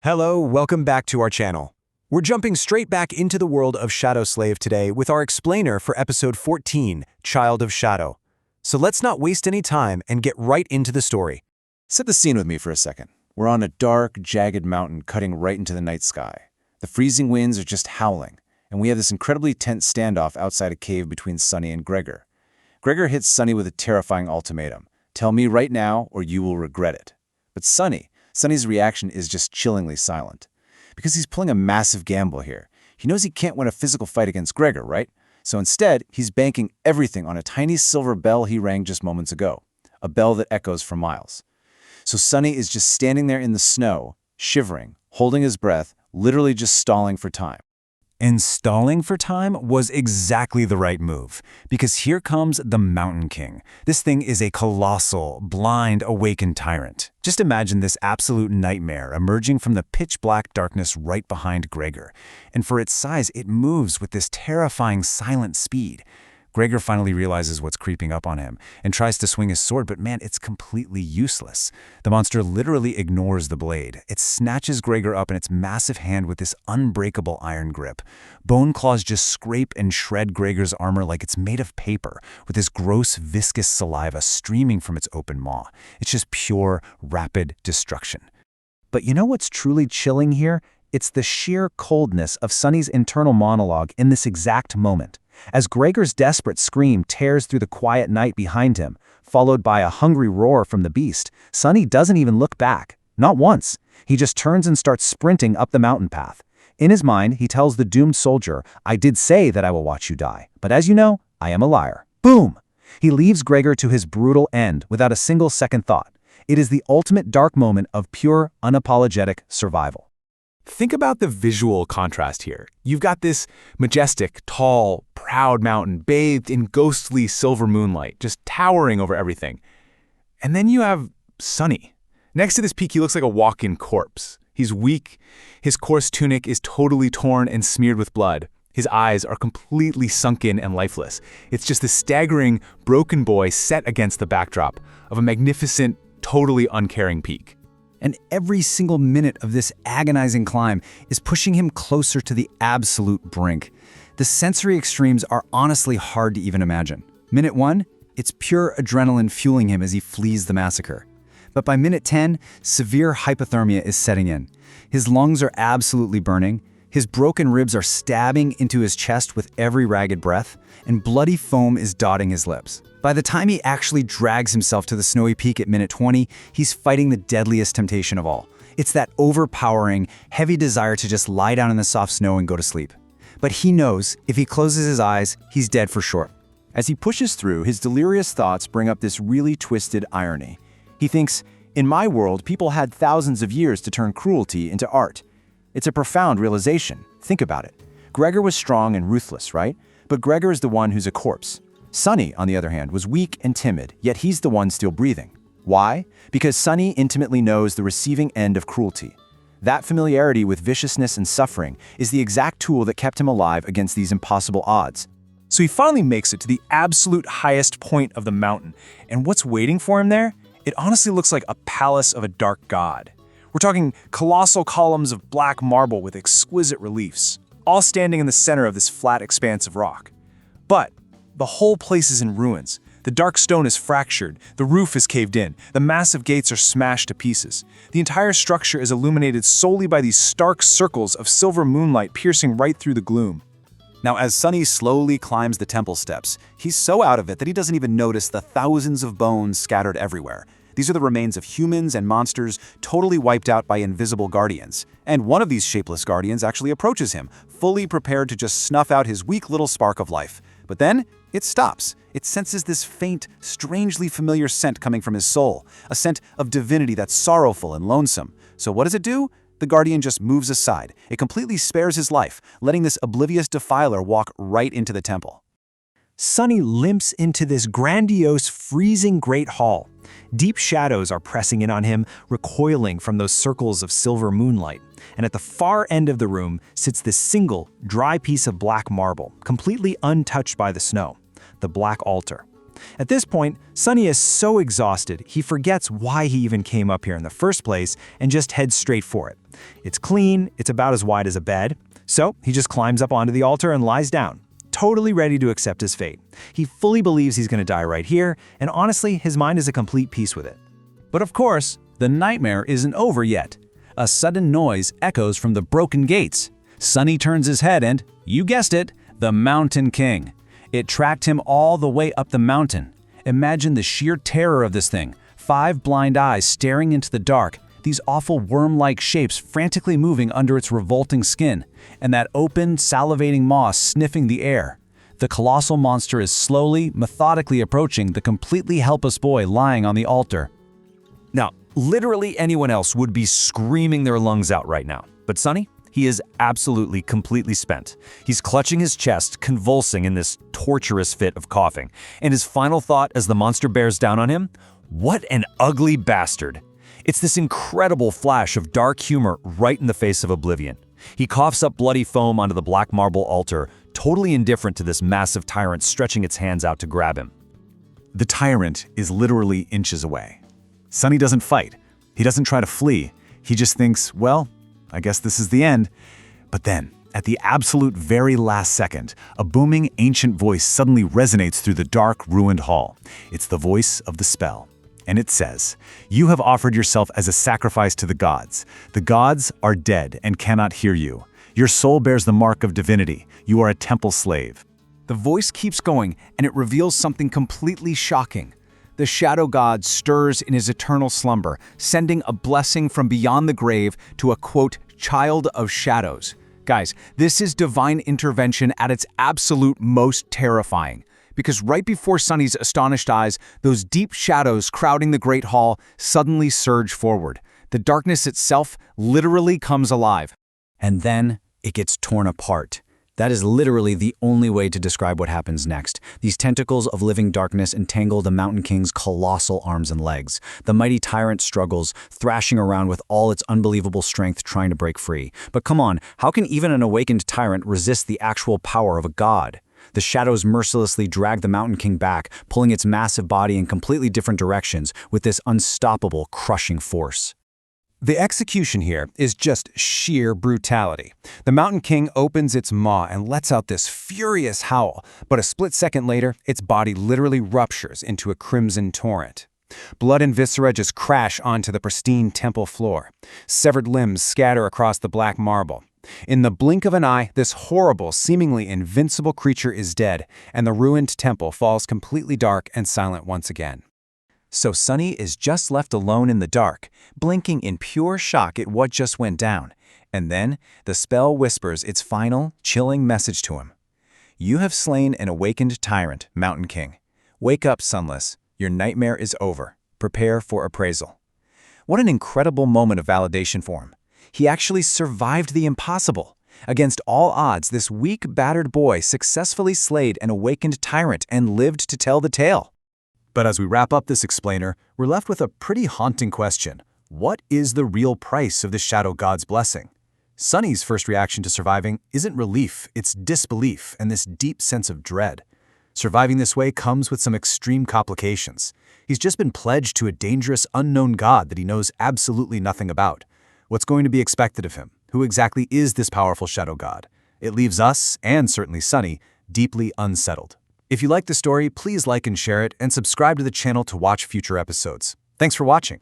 Hello, welcome back to our channel. We're jumping straight back into the world of Shadow Slave today with our explainer for episode 14, Child of Shadow. So let's not waste any time and get right into the story. Set the scene with me for a second. We're on a dark, jagged mountain cutting right into the night sky. The freezing winds are just howling, and we have this incredibly tense standoff outside a cave between Sunny and Gregor. Gregor hits Sunny with a terrifying ultimatum. Tell me right now or you will regret it. But Sunny's reaction is just chillingly silent. Because he's pulling a massive gamble here. He knows he can't win a physical fight against Gregor, right? So instead, he's banking everything on a tiny silver bell he rang just moments ago. A bell that echoes for miles. So Sunny is just standing there in the snow, shivering, holding his breath, literally just stalling for time. And stalling for time was exactly the right move, because here comes the Mountain King. This thing is a colossal, blind, awakened tyrant. Just imagine this absolute nightmare emerging from the pitch-black darkness right behind Gregor. And for its size, it moves with this terrifying silent speed. Gregor finally realizes what's creeping up on him and tries to swing his sword, but man, it's completely useless. The monster literally ignores the blade. It snatches Gregor up in its massive hand with this unbreakable iron grip. Bone claws just scrape and shred Gregor's armor like it's made of paper, with this gross, viscous saliva streaming from its open maw. It's just pure, rapid destruction. But you know what's truly chilling here? It's the sheer coldness of Sunny's internal monologue in this exact moment. As Gregor's desperate scream tears through the quiet night behind him, followed by a hungry roar from the beast, Sunny doesn't even look back. Not once. He just turns and starts sprinting up the mountain path. In his mind, he tells the doomed soldier, "I did say that I will watch you die, but as you know, I am a liar." Boom! He leaves Gregor to his brutal end without a single second thought. It is the ultimate dark moment of pure, unapologetic survival. Think about the visual contrast here. You've got this majestic, tall, proud mountain bathed in ghostly silver moonlight, just towering over everything. And then you have Sunny. Next to this peak, he looks like a walk-in corpse. He's weak, his coarse tunic is totally torn and smeared with blood. His eyes are completely sunken and lifeless. It's just this staggering, broken boy set against the backdrop of a magnificent, totally uncaring peak. And every single minute of this agonizing climb is pushing him closer to the absolute brink. The sensory extremes are honestly hard to even imagine. Minute 1, it's pure adrenaline fueling him as he flees the massacre. But by minute 10, severe hypothermia is setting in. His lungs are absolutely burning, his broken ribs are stabbing into his chest with every ragged breath, and bloody foam is dotting his lips. By the time he actually drags himself to the snowy peak at minute 20, he's fighting the deadliest temptation of all. It's that overpowering, heavy desire to just lie down in the soft snow and go to sleep. But he knows, if he closes his eyes, he's dead for sure. As he pushes through, his delirious thoughts bring up this really twisted irony. He thinks, in my world, people had thousands of years to turn cruelty into art. It's a profound realization. Think about it. Gregor was strong and ruthless, right? But Gregor is the one who's a corpse. Sunny, on the other hand, was weak and timid, yet he's the one still breathing. Why? Because Sunny intimately knows the receiving end of cruelty. That familiarity with viciousness and suffering is the exact tool that kept him alive against these impossible odds. So he finally makes it to the absolute highest point of the mountain. And what's waiting for him there? It honestly looks like a palace of a dark god. We're talking colossal columns of black marble with exquisite reliefs, all standing in the center of this flat expanse of rock. But the whole place is in ruins. The dark stone is fractured, the roof is caved in, the massive gates are smashed to pieces. The entire structure is illuminated solely by these stark circles of silver moonlight piercing right through the gloom. Now, as Sunny slowly climbs the temple steps, he's so out of it that he doesn't even notice the thousands of bones scattered everywhere. These are the remains of humans and monsters totally wiped out by invisible guardians. And one of these shapeless guardians actually approaches him, fully prepared to just snuff out his weak little spark of life. But then, it stops. It senses this faint, strangely familiar scent coming from his soul, a scent of divinity that's sorrowful and lonesome. So what does it do? The guardian just moves aside. It completely spares his life, letting this oblivious defiler walk right into the temple. Sunny limps into this grandiose, freezing great hall. Deep shadows are pressing in on him, recoiling from those circles of silver moonlight. And at the far end of the room sits this single, dry piece of black marble, completely untouched by the snow, the black altar. At this point, Sunny is so exhausted, he forgets why he even came up here in the first place and just heads straight for it. It's clean, it's about as wide as a bed, so he just climbs up onto the altar and lies down, totally ready to accept his fate. He fully believes he's going to die right here, and honestly, his mind is at complete peace with it. But of course, the nightmare isn't over yet. A sudden noise echoes from the broken gates. Sunny turns his head and, you guessed it, the Mountain King. It tracked him all the way up the mountain. Imagine the sheer terror of this thing. 5 blind eyes staring into the dark, these awful worm-like shapes frantically moving under its revolting skin, and that open, salivating maw sniffing the air. The colossal monster is slowly, methodically approaching the completely helpless boy lying on the altar. Now, literally anyone else would be screaming their lungs out right now. But Sunny? He is absolutely, completely spent. He's clutching his chest, convulsing in this torturous fit of coughing. And his final thought as the monster bears down on him? What an ugly bastard. It's this incredible flash of dark humor right in the face of oblivion. He coughs up bloody foam onto the black marble altar, totally indifferent to this massive tyrant stretching its hands out to grab him. The tyrant is literally inches away. Sunny doesn't fight. He doesn't try to flee. He just thinks, well, I guess this is the end. But then, at the absolute very last second, a booming ancient voice suddenly resonates through the dark, ruined hall. It's the voice of the spell. And it says, "You have offered yourself as a sacrifice to the gods. The gods are dead and cannot hear you. Your soul bears the mark of divinity. You are a temple slave." The voice keeps going, and it reveals something completely shocking. The shadow god stirs in his eternal slumber, sending a blessing from beyond the grave to a, quote, child of shadows. Guys, this is divine intervention at its absolute most terrifying. Because right before Sunny's astonished eyes, those deep shadows crowding the Great Hall suddenly surge forward. The darkness itself literally comes alive. And then it gets torn apart. That is literally the only way to describe what happens next. These tentacles of living darkness entangle the Mountain King's colossal arms and legs. The mighty tyrant struggles, thrashing around with all its unbelievable strength trying to break free. But come on, how can even an awakened tyrant resist the actual power of a god? The shadows mercilessly drag the Mountain King back, pulling its massive body in completely different directions with this unstoppable, crushing force. The execution here is just sheer brutality. The Mountain King opens its maw and lets out this furious howl, but a split second later, its body literally ruptures into a crimson torrent. Blood and viscera just crash onto the pristine temple floor. Severed limbs scatter across the black marble. In the blink of an eye, this horrible, seemingly invincible creature is dead, and the ruined temple falls completely dark and silent once again. So Sunny is just left alone in the dark, blinking in pure shock at what just went down. And then the spell whispers its final, chilling message to him. You have slain an awakened tyrant, Mountain King. Wake up, Sunless. Your nightmare is over. Prepare for appraisal. What an incredible moment of validation for him. He actually survived the impossible. Against all odds, this weak, battered boy successfully slayed an awakened tyrant and lived to tell the tale. But as we wrap up this explainer, we're left with a pretty haunting question. What is the real price of the Shadow God's blessing? Sunny's first reaction to surviving isn't relief, it's disbelief and this deep sense of dread. Surviving this way comes with some extreme complications. He's just been pledged to a dangerous, unknown god that he knows absolutely nothing about. What's going to be expected of him? Who exactly is this powerful Shadow God? It leaves us, and certainly Sunny, deeply unsettled. If you like the story, please like and share it, and subscribe to the channel to watch future episodes. Thanks for watching.